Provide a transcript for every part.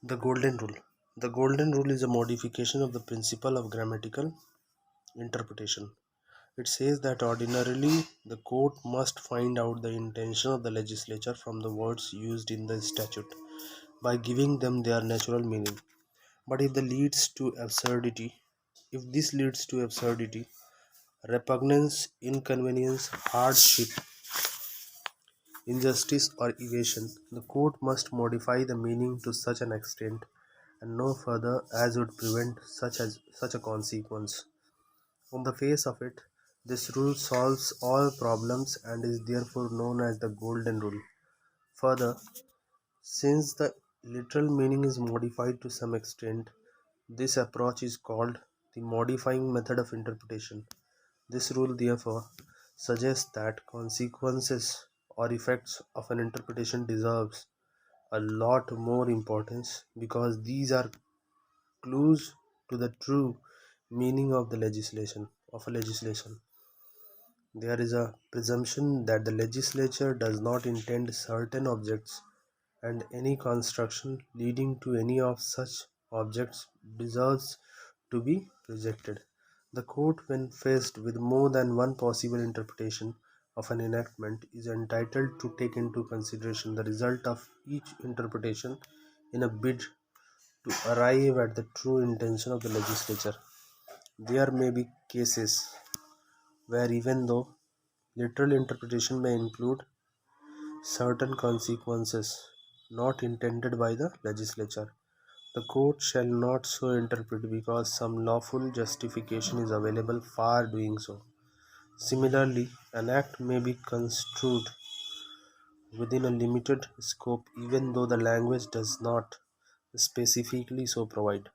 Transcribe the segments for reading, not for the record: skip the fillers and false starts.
The Golden Rule. The Golden Rule is a modification of the principle of grammatical interpretation. It says that ordinarily the court must find out the intention of the legislature from the words used in the statute by giving them their natural meaning. But if this leads to absurdity, repugnance, inconvenience, hardship, injustice, or evasion, the court must modify the meaning to such an extent and no further as would prevent such a consequence. On the face of it, this rule solves all problems and is therefore known as the Golden Rule. Further, since the literal meaning is modified to some extent, this approach is called the modifying method of interpretation. This rule therefore suggests that consequences or effects of an interpretation deserves a lot more importance because these are clues to the true meaning of the legislation. There is a presumption that the legislature does not intend certain objects, and any construction leading to any of such objects deserves to be rejected. The court, when faced with more than one possible interpretation of an enactment, is entitled to take into consideration the result of each interpretation in a bid to arrive at the true intention of the legislature. There may be cases where, even though literal interpretation may include certain consequences not intended by the legislature, the court shall not so interpret because some lawful justification is available for doing so. Similarly, an act may be construed within a limited scope even though the language does not specifically so provide.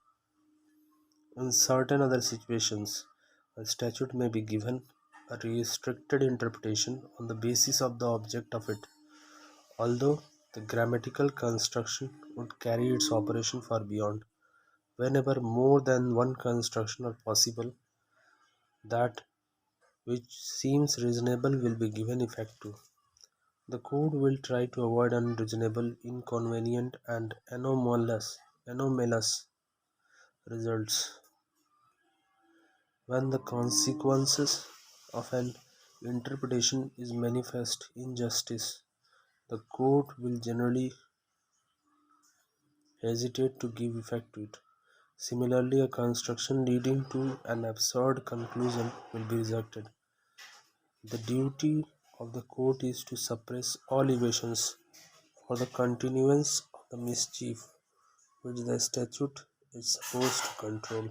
In certain other situations, a statute may be given a restricted interpretation on the basis of the object of it, although the grammatical construction would carry its operation far beyond. Whenever more than one construction are possible, that which seems reasonable will be given effect to. The code will try to avoid unreasonable, inconvenient, and anomalous results. When the consequences of an interpretation is manifest injustice, the court will generally hesitate to give effect to it. Similarly, a construction leading to an absurd conclusion will be rejected. The duty of the court is to suppress all evasions for the continuance of the mischief which the statute is supposed to control.